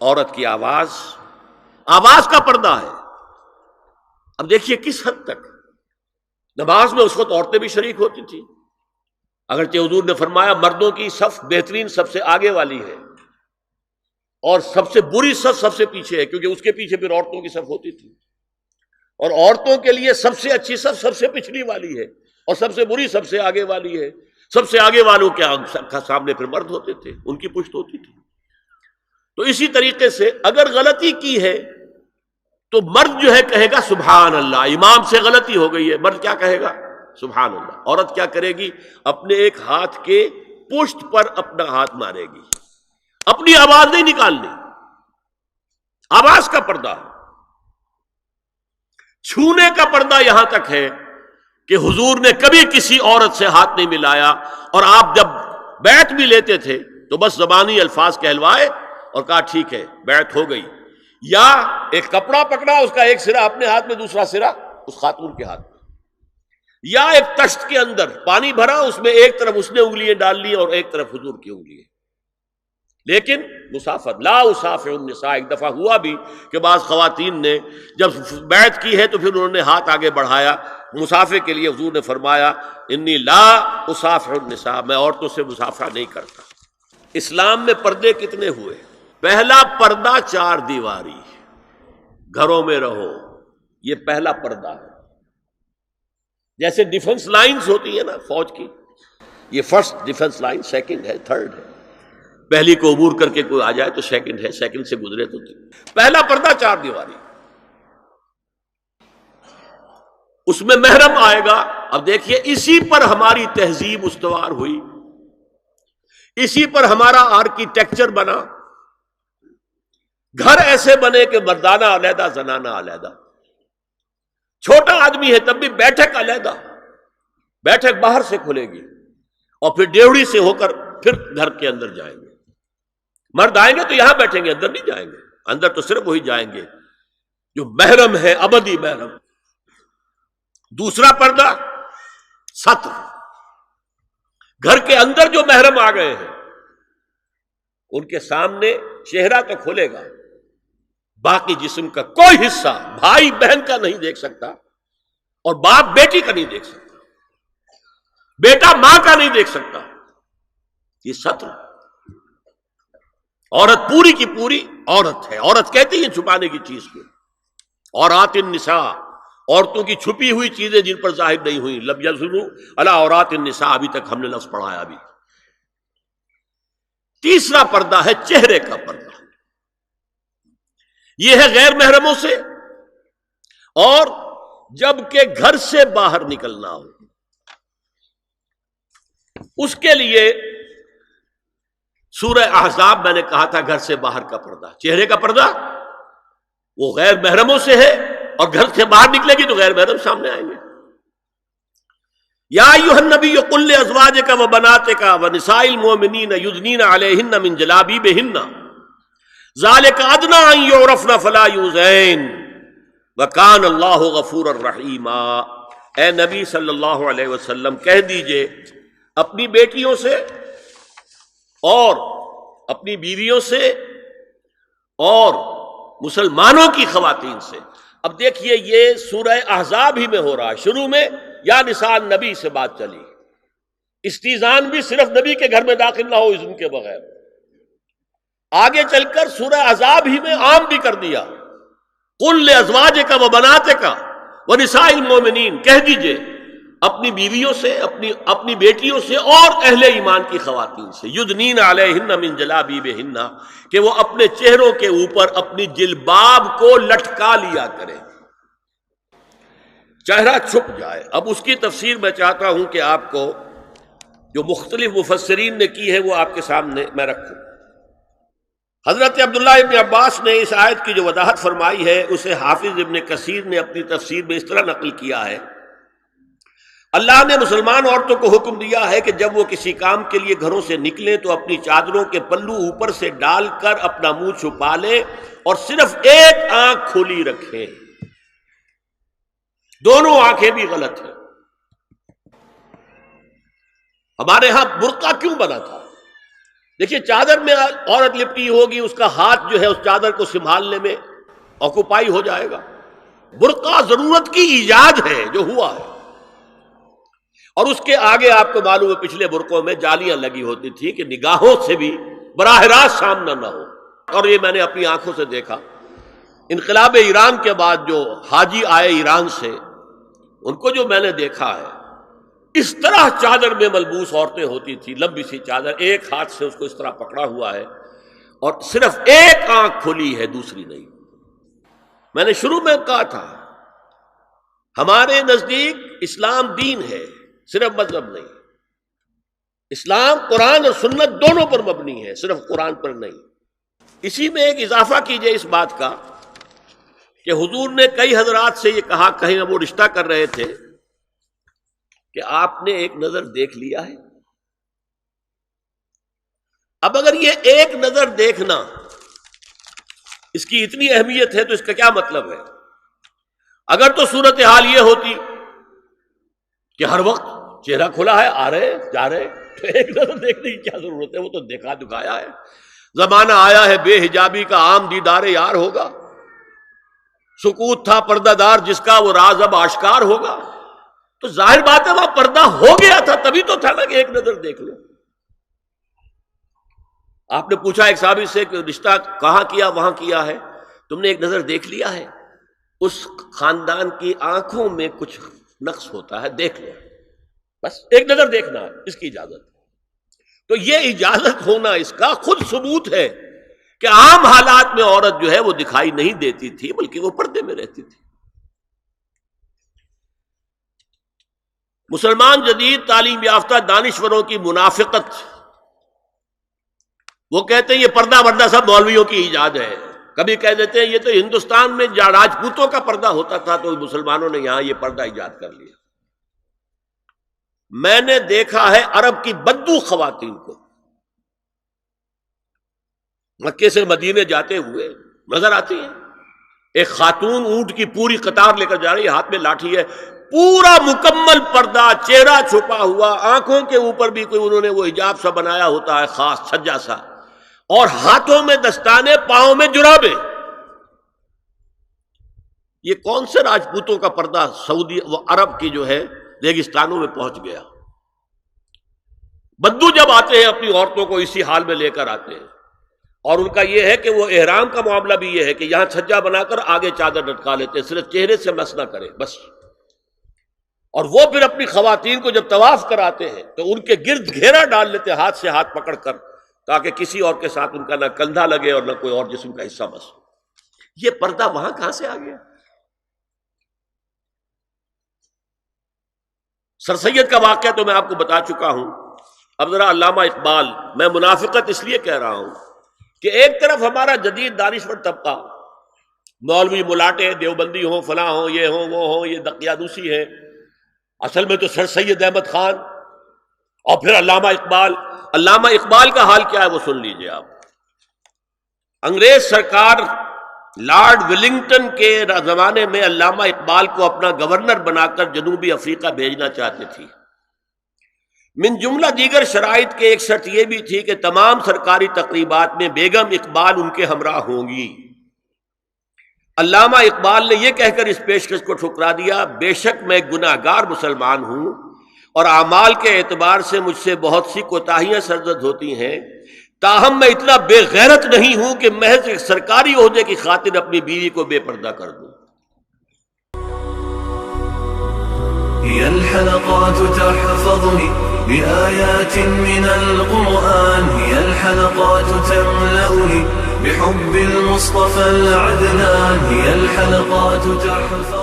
عورت کی آواز کا پردہ ہے۔ اب دیکھیے کس حد تک نماز میں اس وقت عورتیں بھی شریک ہوتی تھیں، اگرچہ حضور نے فرمایا مردوں کی صف بہترین سب سے آگے والی ہے اور سب سے بری صف سب سے پیچھے ہے، کیونکہ اس کے پیچھے پھر عورتوں کی صف ہوتی تھی، اور عورتوں کے لیے سب سے اچھی صف سب سے پچھلی والی ہے اور سب سے بری سب سے آگے والی ہے۔ سب سے آگے والوں کے سامنے پھر مرد ہوتے تھے، ان کی پشت ہوتی تھی۔ تو اسی طریقے سے اگر غلطی کی ہے تو مرد جو ہے کہے گا سبحان اللہ، امام سے غلطی ہو گئی ہے، مرد کیا کہے گا؟ سبحان اللہ۔ عورت کیا کرے گی؟ اپنے ایک ہاتھ کے پشت پر اپنا ہاتھ مارے گی، اپنی آواز نہیں نکالنی، آواز کا پردہ۔ چھونے کا پردہ یہاں تک ہے کہ حضور نے کبھی کسی عورت سے ہاتھ نہیں ملایا، اور آپ جب بیعت بھی لیتے تھے تو بس زبانی الفاظ کہلوائے اور کہا ٹھیک ہے بیعت ہو گئی، یا ایک کپڑا پکڑا، اس کا ایک سرا اپنے ہاتھ میں دوسرا سرا اس خاتون کے ہاتھ میں، یا ایک تشت کے اندر پانی بھرا، اس میں ایک طرف اس نے انگلیاں ڈال لی اور ایک طرف حضور کی انگلیاں، لیکن مسافر لا اسافر النساء۔ ایک دفعہ ہوا بھی کہ بعض خواتین نے جب بیعت کی ہے تو پھر انہوں نے ہاتھ آگے بڑھایا مسافر کے لیے، حضور نے فرمایا انی لا اسافر النساء، میں عورتوں سے مسافرہ نہیں کرتا۔ اسلام میں پردے کتنے ہوئے؟ پہلا پردہ 4 دیواری، گھروں میں رہو، یہ پہلا پردہ ہے۔ جیسے ڈیفنس لائنز ہوتی ہے نا فوج کی، یہ فرسٹ ڈیفنس لائن، سیکنڈ ہے، تھرڈ ہے، پہلی کو عبور کر کے کوئی آ جائے تو سیکنڈ ہے، سیکنڈ سے گزرے تو پہلا پردہ 4 دیواری، اس میں محرم آئے گا۔ اب دیکھیے اسی پر ہماری تہذیب استوار ہوئی، اسی پر ہمارا آرکیٹیکچر بنا، گھر ایسے بنے کہ مردانہ علیحدہ زنانہ علیحدہ، چھوٹا آدمی ہے تب بھی بیٹھک علیحدہ، بیٹھک باہر سے کھلے گی اور پھر ڈیوڑی سے ہو کر پھر گھر کے اندر جائیں گے، مرد آئیں گے تو یہاں بیٹھیں گے، اندر نہیں جائیں گے، اندر تو صرف وہی جائیں گے جو محرم ہے، ابدی محرم۔ دوسرا پردہ ستر، گھر کے اندر جو محرم آ گئے ہیں ان کے سامنے چہرہ تو کھلے گا، باقی جسم کا کوئی حصہ بھائی بہن کا نہیں دیکھ سکتا، اور باپ بیٹی کا نہیں دیکھ سکتا، بیٹا ماں کا نہیں دیکھ سکتا۔ یہ ستر، عورت پوری کی پوری عورت ہے۔ عورت کہتی ہیں چھپانے کی چیز کو، عورات النساء، عورتوں کی چھپی ہوئی چیزیں جن پر ظاہر نہیں ہوئی، لم یظہروا علی عورات النساء، ابھی تک ہم نے لفظ پڑھایا بھی۔ تیسرا پردہ ہے چہرے کا پردہ، یہ ہے غیر محرموں سے، اور جب کہ گھر سے باہر نکلنا ہو اس کے لیے سورہ احزاب میں نے کہا تھا گھر سے باہر کا پردہ، چہرے کا پردہ وہ غیر محرموں سے ہے، اور گھر سے باہر نکلے گی تو غیر محرم سامنے آئیں گے۔ یا ایھا النبی قل لازواجک وبناتک ونساء المؤمنین یدنین علیہن من جلابیبہن ذالک ادنی ان یعرفن فلا یؤذین وکان اللہ غفورا رحیما۔ اے نبی صلی اللہ علیہ وسلم کہہ دیجئے اپنی بیٹیوں سے اور اپنی بیویوں سے اور مسلمانوں کی خواتین سے۔ اب دیکھیے یہ سورہ احزاب ہی میں ہو رہا ہے، شروع میں یا نساء نبی سے بات چلی، استیزان بھی صرف نبی کے گھر میں داخل نہ ہو اذن کے بغیر، آگے چل کر سورہ احزاب ہی میں عام بھی کر دیا، قل لازواجک وبناتک ونساء المؤمنین، کہہ دیجئے اپنی بیویوں سے، اپنی بیٹیوں سے اور اہل ایمان کی خواتین سے، یدنین علیہن من جلابیبہن، کہ وہ اپنے چہروں کے اوپر اپنی جلباب کو لٹکا لیا کریں، چہرہ چھپ جائے۔ اب اس کی تفسیر میں چاہتا ہوں کہ آپ کو جو مختلف مفسرین نے کی ہے وہ آپ کے سامنے میں رکھوں۔ حضرت عبداللہ ابن عباس نے اس آیت کی جو وضاحت فرمائی ہے اسے حافظ ابن کثیر نے اپنی تفسیر میں اس طرح نقل کیا ہے، اللہ نے مسلمان عورتوں کو حکم دیا ہے کہ جب وہ کسی کام کے لیے گھروں سے نکلیں تو اپنی چادروں کے پلو اوپر سے ڈال کر اپنا منہ چھپا لیں اور صرف ایک آنکھ کھلی رکھیں، دونوں آنکھیں بھی غلط ہیں۔ ہمارے ہاں برقع کیوں بنا تھا؟ دیکھیے چادر میں عورت لپٹی ہوگی، اس کا ہاتھ جو ہے اس چادر کو سنبھالنے میں آکوپائی ہو جائے گا۔ برقع ضرورت کی ایجاد ہے جو ہوا ہے، اور اس کے آگے آپ کو معلوم ہے پچھلے برقعوں میں جالیاں لگی ہوتی تھی کہ نگاہوں سے بھی براہ راست سامنا نہ ہو۔ اور یہ میں نے اپنی آنکھوں سے دیکھا، انقلاب ایران کے بعد جو حاجی آئے ایران سے، ان کو جو میں نے دیکھا ہے، اس طرح چادر میں ملبوس عورتیں ہوتی تھی، لمبی سی چادر، ایک ہاتھ سے اس کو اس طرح پکڑا ہوا ہے اور صرف ایک آنکھ کھلی ہے، دوسری نہیں۔ میں نے شروع میں کہا تھا ہمارے نزدیک اسلام دین ہے، صرف مذہب نہیں۔ اسلام قرآن اور سنت دونوں پر مبنی ہے، صرف قرآن پر نہیں۔ اسی میں ایک اضافہ کیجئے اس بات کا کہ حضور نے کئی حضرات سے یہ کہا، کہیں وہ رشتہ کر رہے تھے، کہ آپ نے ایک نظر دیکھ لیا ہے۔ اب اگر یہ ایک نظر دیکھنا اس کی اتنی اہمیت ہے تو اس کا کیا مطلب ہے؟ اگر تو صورتحال یہ ہوتی کہ ہر وقت چہرہ کھلا ہے، آ رہے جا رہے، تو ایک نظر دیکھنے کی کیا ضرورت ہے؟ وہ تو دیکھا دکھایا ہے۔ زمانہ آیا ہے بے حجابی کا، عام دیدار یار ہوگا۔ سکوت تھا پردہ دار جس کا، وہ راز اب آشکار ہوگا۔ تو ظاہر بات ہے وہاں پردہ ہو گیا تھا، تبھی تو تھا نا کہ ایک نظر دیکھ لو۔ آپ نے پوچھا ایک صحابی سے کہ رشتہ کہاں کیا؟ وہاں کیا ہے۔ تم نے ایک نظر دیکھ لیا ہے؟ اس خاندان کی آنکھوں میں کچھ نقص ہوتا ہے، دیکھ لو، بس ایک نظر دیکھنا، اس کی اجازت۔ تو یہ اجازت ہونا اس کا خود ثبوت ہے کہ عام حالات میں عورت جو ہے وہ دکھائی نہیں دیتی تھی، بلکہ وہ پردے میں رہتی تھی۔ مسلمان جدید تعلیم یافتہ دانشوروں کی منافقت، وہ کہتے ہیں یہ پردہ وردہ سب مولویوں کی ایجاد ہے۔ کبھی کہہ دیتے ہیں یہ تو ہندوستان میں راجپوتوں کا پردہ ہوتا تھا تو مسلمانوں نے یہاں یہ پردہ ایجاد کر لیا۔ میں نے دیکھا ہے عرب کی بدو خواتین کو مکے سے مدینے جاتے ہوئے نظر آتی ہیں۔ ایک خاتون اونٹ کی پوری قطار لے کر جا رہی ہے، ہاتھ میں لاٹھی ہے، پورا مکمل پردہ، چہرہ چھپا ہوا، آنکھوں کے اوپر بھی کوئی انہوں نے وہ حجاب سا بنایا ہوتا ہے خاص چھجا سا، اور ہاتھوں میں دستانے، پاؤں میں جرابے۔ یہ کون سے راجپوتوں کا پردہ سعودی و عرب کی جو ہے ریگستانوں میں پہنچ گیا؟ بدو جب آتے ہیں اپنی عورتوں کو اسی حال میں لے کر آتے ہیں، اور ان کا یہ ہے کہ وہ احرام کا معاملہ بھی یہ ہے کہ یہاں چھجا بنا کر آگے چادر لٹکا لیتے ہیں، صرف چہرے سے مس نہ کرے بس۔ اور وہ پھر اپنی خواتین کو جب طواف کراتے ہیں تو ان کے گرد گھیرا ڈال لیتے ہیں، ہاتھ سے ہاتھ پکڑ کر، تاکہ کسی اور کے ساتھ ان کا نہ کندھا لگے اور نہ کوئی اور جسم کا حصہ بس۔ یہ پردہ وہاں کہاں سے آ گیا؟ سر سید کا واقعہ تو میں آپ کو بتا چکا ہوں۔ اب ذرا علامہ اقبال، میں منافقت اس لیے کہہ رہا ہوں کہ ایک طرف ہمارا جدید دانشور طبقہ، مولوی ملاٹے دیوبندی ہوں، فلاں ہوں، یہ ہوں وہ ہوں، یہ دقیانوسی ہے، اصل میں تو سر سید احمد خان، اور پھر علامہ اقبال۔ علامہ اقبال کا حال کیا ہے وہ سن لیجئے آپ۔ انگریز سرکار لارڈ ولنگٹن کے زمانے میں علامہ اقبال کو اپنا گورنر بنا کر جنوبی افریقہ بھیجنا چاہتے تھی۔ من جملہ دیگر شرائط کے ایک شرط یہ بھی تھی کہ تمام سرکاری تقریبات میں بیگم اقبال ان کے ہمراہ ہوں گی۔ علامہ اقبال نے یہ کہہ کر اس پیشکش کو ٹھکرا دیا، بے شک میں گناہگار مسلمان ہوں اور اعمال کے اعتبار سے مجھ سے بہت سی کوتاہیاں سرزد ہوتی ہیں، تاہم میں اتنا بے غیرت نہیں ہوں کہ محض ایک سرکاری عہدے کی خاطر اپنی بیوی کو بے پردہ کر دوں۔ هي الحلقات تحفظني بآيات من القرآن، هي الحلقات تملأني بحب المصطفى العدنان، هي الحلقات تحفظني